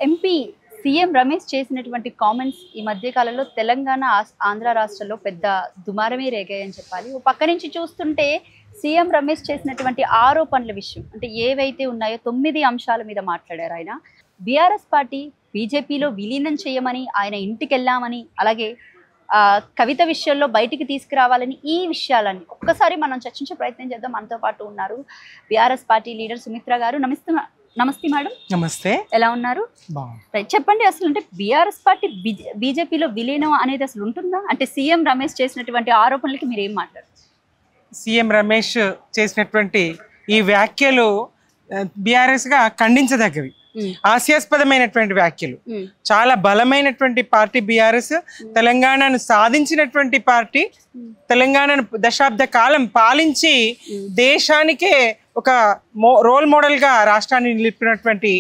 MP CM Ramesh చేసినటువంటి comments ఈ మధ్య కాలంలో తెలంగాణ ఆంధ్ర రాష్ట్రాల్లో పెద్ద దుమారమే రేగాయని చెప్పాలి. ఓ పక్క నుంచి చూస్తుంటే సీఎం రమేష్ చేసినటువంటి ఆరోపణల విషయం అంటే ఏవైతే ఉన్నాయో 9 అంశాల మీద మాట్లాడారు ఆయన. బీఆర్ఎస్ పార్టీ బీజేపీలో విలీనం చేయమని, ఆయన ఇంటికి వెళ్ళామని, అలాగే కవిత విషయంలో బయటికి తీసుకురావాలని, ఈ విషయాలన్నీ ఒక్కసారి మనం చర్చించే ప్రయత్నం చేద్దాం. మనతో పాటు ఉన్నారు బీఆర్ఎస్ పార్టీ లీడర్ సుమిత్ర గారు. నమస్తే మేడం. నమస్తే. ఎలా ఉన్నారు? చెప్పండి, అసలు అంటే బీఆర్ఎస్ పార్టీ బీజేపీలో విలీనం అనేది అసలు ఉంటుందా? అంటే సీఎం రమేష్ చేసినటువంటి ఆరోపణలకి మీరు ఏం మాట్లాడారు? సీఎం రమేష్ చేసినటువంటి ఈ వ్యాఖ్యలు బీఆర్ఎస్ గా ఖండించదగ్గవి, హాస్యాస్పదమైనటువంటి వ్యాఖ్యలు. చాలా బలమైనటువంటి పార్టీ బీఆర్ఎస్, తెలంగాణను సాధించినటువంటి పార్టీ, తెలంగాణను దశాబ్ద కాలం పాలించి దేశానికే ఒక రోల్ మోడల్ గా రాష్ట్రాన్ని నిలిపినటువంటి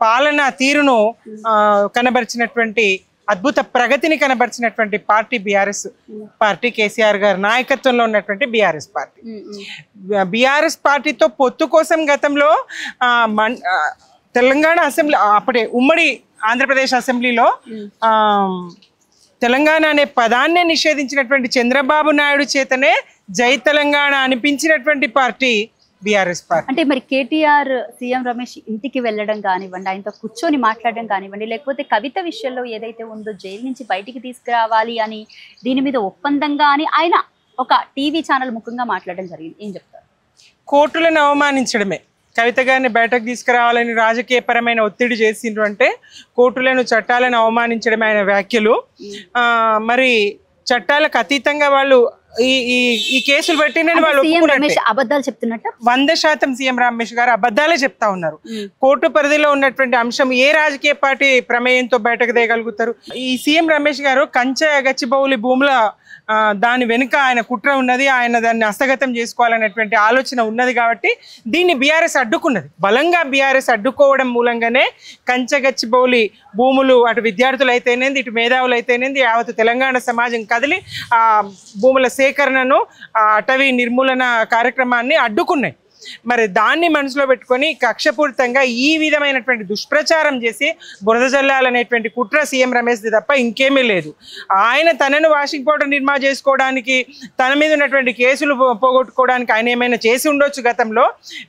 పాలనా తీరును కనబరిచినటువంటి, అద్భుత ప్రగతిని కనబరిచినటువంటి పార్టీ బీఆర్ఎస్ పార్టీ. కేసీఆర్ గారి నాయకత్వంలో ఉన్నటువంటి బీఆర్ఎస్ పార్టీ. బీఆర్ఎస్ పార్టీతో పొత్తు కోసం గతంలో తెలంగాణ అసెంబ్లీ, అప్పుడే ఉమ్మడి ఆంధ్రప్రదేశ్ అసెంబ్లీలో తెలంగాణ అనే పదాన్నే నిషేధించినటువంటి చంద్రబాబు నాయుడు చేతనే జై తెలంగాణ అనిపించినటువంటి పార్టీ బీఆర్ఎస్ పార్టీ. అంటే మరి కేటీఆర్ సీఎం రమేష్ ఇంటికి వెళ్ళడం కానివ్వండి, ఆయనతో కూర్చొని మాట్లాడడం కానివ్వండి, లేకపోతే కవిత విషయంలో ఏదైతే ఉందో జైలు నుంచి బయటికి తీసుకురావాలి అని, దీని మీద ఒప్పందంగా అని ఆయన ఒక టీవీ ఛానల్ ముఖంగా మాట్లాడడం జరిగింది. ఏం చెప్తారు? కోర్టులను అవమానించడమే. కవిత గారిని బయటకు తీసుకురావాలని రాజకీయపరమైన ఒత్తిడి చేసిండ్రు అంటే కోర్టులను, చట్టాలను అవమానించడమే ఆయన వ్యాఖ్యలు. మరి చట్టాలకు అతీతంగా వాళ్ళు ఈ కేసులు పెట్టినని వాళ్ళు అబద్ధాలు చెప్తున్నట్టు 100% సీఎం రమేష్ గారు అబద్ధాలే చెప్తా ఉన్నారు. కోర్టు పరిధిలో ఉన్నటువంటి అంశం ఏ రాజకీయ పార్టీ ప్రమేయంతో బయటకు తేయగలుగుతారు? ఈ సీఎం రమేష్ గారు కంచె గచ్చిబౌలి భూముల దాని వెనుక ఆయన కుట్ర ఉన్నది, ఆయన దాన్ని హస్తగతం చేసుకోవాలనేటువంటి ఆలోచన ఉన్నది. కాబట్టి దీన్ని బీఆర్ఎస్ అడ్డుకున్నది. బలంగా బీఆర్ఎస్ అడ్డుకోవడం మూలంగానే కంచగచ్చిబౌలి భూములు, అటు విద్యార్థులు అయితేనేది, ఇటు మేధావులు అయితేనేది, యావత్ తెలంగాణ సమాజం కదిలి ఆ భూముల సేకరణను, అటవీ నిర్మూలన కార్యక్రమాన్ని అడ్డుకున్నాయి. మరి దాన్ని మనసులో పెట్టుకొని కక్షపూరితంగా ఈ విధమైనటువంటి దుష్ప్రచారం చేసి బురద జల్లాలనేటువంటి కుట్ర సీఎం రమేష్ది తప్ప ఇంకేమీ లేదు. ఆయన తనను వాషింగ్ పౌడర్ నిర్మా చేసుకోవడానికి, తన మీద ఉన్నటువంటి కేసులు పోగొట్టుకోవడానికి ఆయన ఏమైనా చేసి ఉండొచ్చు గతంలో.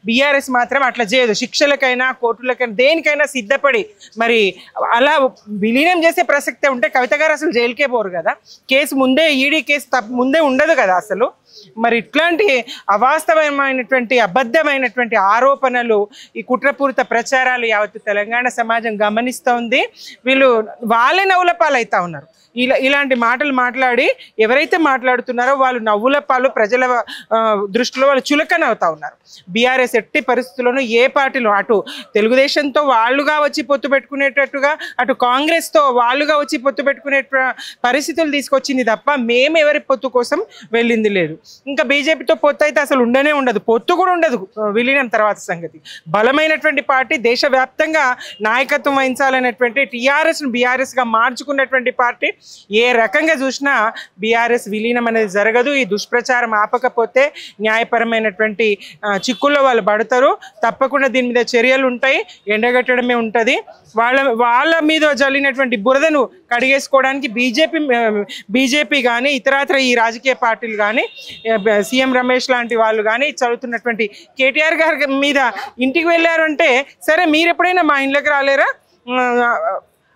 బీఆర్ఎస్ మాత్రం అట్లా చేయదు. శిక్షలకైనా, కోర్టులకైనా, దేనికైనా సిద్ధపడి మరి అలా విలీనం చేసే ప్రసక్తే ఉంటే కవిత గారు అసలు జైలుకే పోరు కదా. కేసు ముందే, ఈడీ కేసు ముందే ఉండదు కదా అసలు. మరి ఇట్లాంటి అవాస్తవమైనటువంటి, అబద్ధమైనటువంటి ఆరోపణలు, ఈ కుట్రపూరిత ప్రచారాలు యావత్తు తెలంగాణ సమాజం గమనిస్తూ ఉంది. వీళ్ళు వాళ్ళే నవ్వుల పాలవుతా ఉన్నారు. ఇలాంటి మాటలు మాట్లాడి ఎవరైతే మాట్లాడుతున్నారో వాళ్ళు నవ్వుల పాలు, ప్రజల దృష్టిలో వాళ్ళు చులకన అవుతా ఉన్నారు. బీఆర్ఎస్ ఎట్టి పరిస్థితుల్లోనూ ఏ పార్టీలో, అటు తెలుగుదేశంతో వాళ్ళుగా వచ్చి పొత్తు పెట్టుకునేటట్టుగా, అటు కాంగ్రెస్తో వాళ్ళుగా వచ్చి పొత్తు పెట్టుకునే పరిస్థితులు తీసుకొచ్చింది తప్ప మేము ఎవరి పొత్తు కోసం వెళ్ళింది లేదు. ఇంకా బీజేపీతో పొత్తు అయితే అసలు ఉండనే ఉండదు, పొత్తు కూడా ఉండదు విలీనం తర్వాత సంగతి. బలమైనటువంటి పార్టీ, దేశవ్యాప్తంగా నాయకత్వం వహించాలనేటువంటి టీఆర్ఎస్ను బీఆర్ఎస్గా మార్చుకున్నటువంటి పార్టీ. ఏ రకంగా చూసినా బీఆర్ఎస్ విలీనం అనేది జరగదు. ఈ దుష్ప్రచారం ఆపకపోతే న్యాయపరమైనటువంటి చిక్కుల్లో వాళ్ళు పడతారు. తప్పకుండా దీని మీద చర్యలు ఉంటాయి, ఎండగట్టడమే ఉంటుంది. వాళ్ళ మీద జల్లినటువంటి బురదను కడిగేసుకోవడానికి బీజేపీ కానీ, ఇతరత్ర ఈ రాజకీయ పార్టీలు కానీ, సీఎం రమేష్ లాంటి వాళ్ళు కానీ చదువుతున్నటువంటి కేటీఆర్ గారి మీద ఇంటికి వెళ్ళారు అంటే, సరే మీరు ఎప్పుడైనా మా ఇంట్లోకి రాలేరా?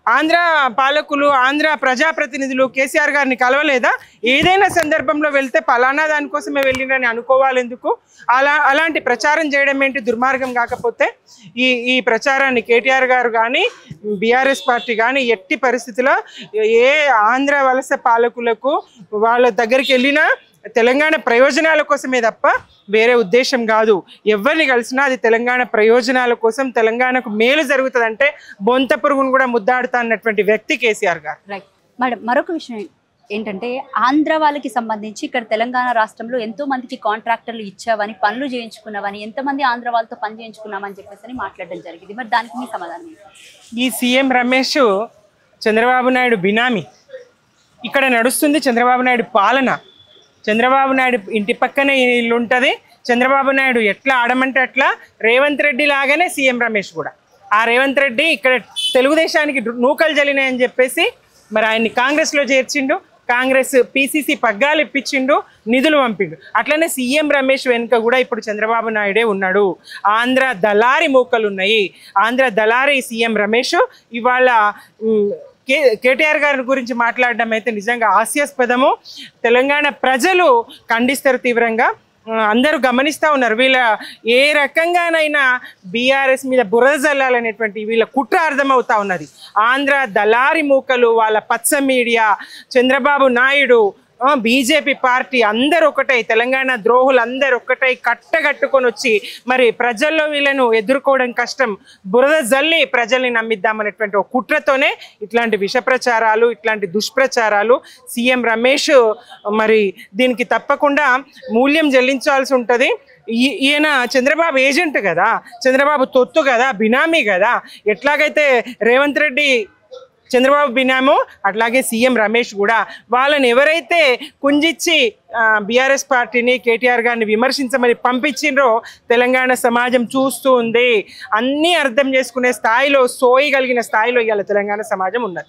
ఆంధ్ర పాలకులు, ఆంధ్ర ప్రజాప్రతినిధులు కేసీఆర్ గారిని కలవలేదా? ఏదైనా సందర్భంలో వెళ్తే పలానా దానికోసమే వెళ్ళినని అనుకోవాలి ఎందుకు? అలాంటి ప్రచారం చేయడం ఏంటి దుర్మార్గం కాకపోతే? ఈ ప్రచారాన్ని కేటీఆర్ గారు కానీ, బీఆర్ఎస్ పార్టీ కానీ ఎట్టి పరిస్థితిలో ఏ ఆంధ్ర వలస పాలకులకు వాళ్ళ దగ్గరికి వెళ్ళినా తెలంగాణ ప్రయోజనాల కోసమే తప్ప వేరే ఉద్దేశం కాదు. ఎవరిని కలిసినా అది తెలంగాణ ప్రయోజనాల కోసం, తెలంగాణకు మేలు జరుగుతుందంటే బొంత పురుగును కూడా ముద్దాడుతా అన్నటువంటి వ్యక్తి కేసీఆర్ గారు. రైట్ మేడం, మరొక విషయం ఏంటంటే ఆంధ్ర వాళ్ళకి సంబంధించి ఇక్కడ తెలంగాణ రాష్ట్రంలో ఎంతో మందికి కాంట్రాక్టర్లు ఇచ్చావని, పనులు చేయించుకున్నావని, ఎంతమంది ఆంధ్ర వాళ్ళతో పని చేయించుకున్నామని చెప్పేసి మాట్లాడడం జరిగింది. మరి దానికి మీ సమాధానం? ఈ సీఎం రమేష్ చంద్రబాబు నాయుడు బినామీ. ఇక్కడ నడుస్తుంది చంద్రబాబు నాయుడు పాలన. చంద్రబాబు నాయుడు ఇంటి పక్కనే ఇల్లు ఉంటుంది. చంద్రబాబు నాయుడు ఎట్లా ఆడమంటే అట్లా, రేవంత్ రెడ్డి లాగానే సీఎం రమేష్ కూడా. ఆ రేవంత్ రెడ్డి ఇక్కడ తెలుగుదేశానికి నూకలు జల్లినాయని చెప్పేసి మరి ఆయన్ని కాంగ్రెస్లో చేర్చిండు. కాంగ్రెస్ పిసిసి పగ్గాలు ఇప్పించిండు, నిధులు పంపిండు. అట్లనే సీఎం రమేష్ వెనుక కూడా ఇప్పుడు చంద్రబాబు నాయుడే ఉన్నాడు. ఆంధ్ర దళారి మూకలు ఉన్నాయి. ఆంధ్ర దళారి సీఎం రమేష్ ఇవాళ కేటీఆర్ గారి గురించి మాట్లాడడం అయితే నిజంగా హాస్యాస్పదము. తెలంగాణ ప్రజలు ఖండిస్తారు తీవ్రంగా. అందరూ గమనిస్తూ ఉన్నారు వీళ్ళ ఏ రకంగానైనా బీఆర్ఎస్ మీద బురద జల్లాలనేటువంటి వీళ్ళ కుట్ర అర్థమవుతా ఉన్నది. ఆంధ్ర దళారి మూకలు, వాళ్ళ పచ్చ media, Chandrababu Naidu, BJP party అందరు ఒకటై, తెలంగాణ ద్రోహులు అందరు ఒకటై కట్టగట్టుకొని వచ్చి మరి ప్రజల్లో వీళ్ళను ఎదుర్కోవడం కష్టం, బురద జల్లి ప్రజల్ని నమ్మిద్దామనేటువంటి ఒక కుట్రతోనే ఇట్లాంటి విష ప్రచారాలు, ఇట్లాంటి దుష్ప్రచారాలు. సీఎం రమేష్ మరి దీనికి తప్పకుండా మూల్యం చెల్లించాల్సి ఉంటుంది. ఈయన చంద్రబాబు ఏజెంట్ కదా, చంద్రబాబు తొత్తు కదా, బినామీ కదా. ఎట్లాగైతే రేవంత్ రెడ్డి చంద్రబాబు బినామో అట్లాగే సీఎం రమేష్ కూడా వాళ్ళని ఎవరైతే కుంజిచ్చి బీఆర్ఎస్ పార్టీని, కేటీఆర్ గారిని విమర్శించమని పంపించిండ్రో తెలంగాణ సమాజం చూస్తూ ఉంది. అన్నీ అర్థం చేసుకునే స్థాయిలో, సోయగలిగిన స్థాయిలో ఇవాళ తెలంగాణ సమాజం ఉన్నది.